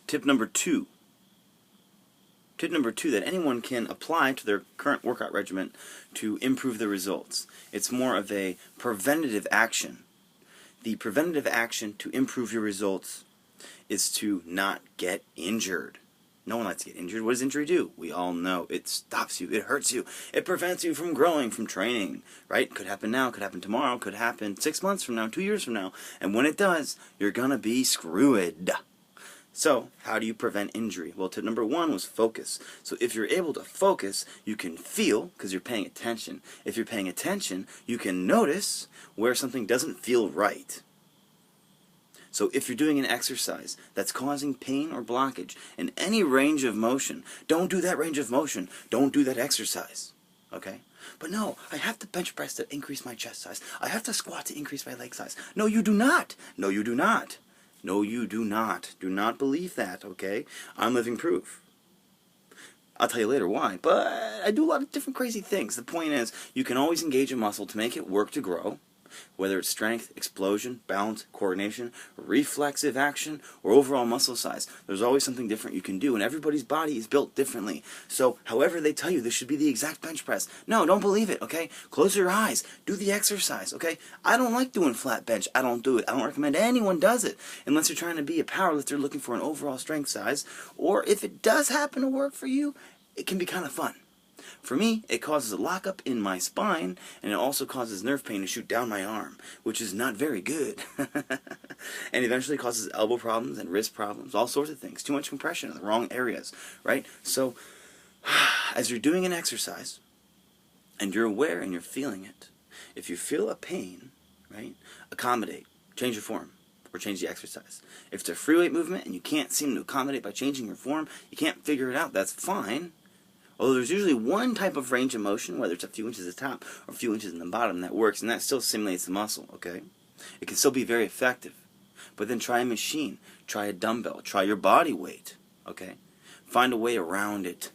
Tip number two. Tip number two that anyone can apply to their current workout regimen to improve the results. It's more of a preventative action. The preventative action to improve your results is to not get injured. No one likes to get injured. What does injury do? We all know. It stops you. It hurts you. It prevents you from growing, from training. Right? Could happen now. Could happen tomorrow. Could happen 6 months from now. 2 years from now. And when it does, you're going to be screwed. So, how do you prevent injury? Well, tip number one was focus. So if you're able to focus, you can feel, because you're paying attention. If you're paying attention, you can notice where something doesn't feel right. So if you're doing an exercise that's causing pain or blockage in any range of motion, don't do that range of motion. Don't do that exercise. Okay? But no, I have to bench press to increase my chest size. I have to squat to increase my leg size. No, you do not. No, you do not. No, you do not. Do not believe that, okay? I'm living proof. I'll tell you later why, but I do a lot of different crazy things. The point is, you can always engage a muscle to make it work to grow, whether it's strength, explosion, balance, coordination, reflexive action, or overall muscle size. There's always something different you can do, and everybody's body is built differently. So, however they tell you this should be the exact bench press, no, don't believe it, okay? Close your eyes. Do the exercise, okay? I don't like doing flat bench. I don't do it. I don't recommend anyone does it, unless you're trying to be a powerlifter looking for an overall strength size, or if it does happen to work for you, it can be kind of fun. For me, it causes a lockup in my spine, and it also causes nerve pain to shoot down my arm, which is not very good. And eventually causes elbow problems and wrist problems, all sorts of things. Too much compression in the wrong areas, right? So, as you're doing an exercise, and you're aware and you're feeling it, if you feel a pain, right, accommodate, change your form, or change the exercise. If it's a free weight movement and you can't seem to accommodate by changing your form, you can't figure it out, that's fine. Although there's usually one type of range of motion, whether it's a few inches at the top or a few inches in the bottom, that works, and that still simulates the muscle, okay? It can still be very effective. But then try a machine, try a dumbbell, try your body weight, okay? Find a way around it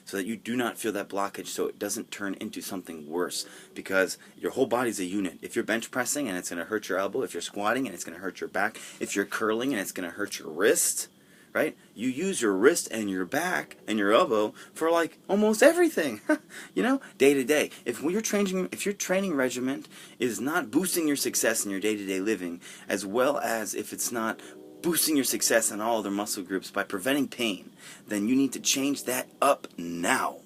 so that you do not feel that blockage, so it doesn't turn into something worse, because your whole body's a unit. If you're bench pressing and it's going to hurt your elbow, if you're squatting and it's going to hurt your back, if you're curling and it's going to hurt your wrist, right? You use your wrist and your back and your elbow for like almost everything, you know, day to day. If your training regimen is not boosting your success in your day-to-day living, as well as if it's not boosting your success in all other muscle groups by preventing pain, then you need to change that up now.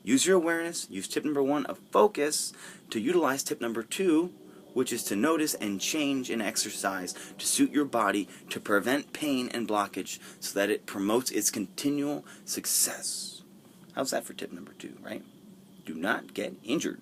Use your awareness, use tip number one of focus to utilize tip number two, which is to notice and change an exercise to suit your body to prevent pain and blockage so that it promotes its continual success. How's that for tip number two, right? Do not get injured.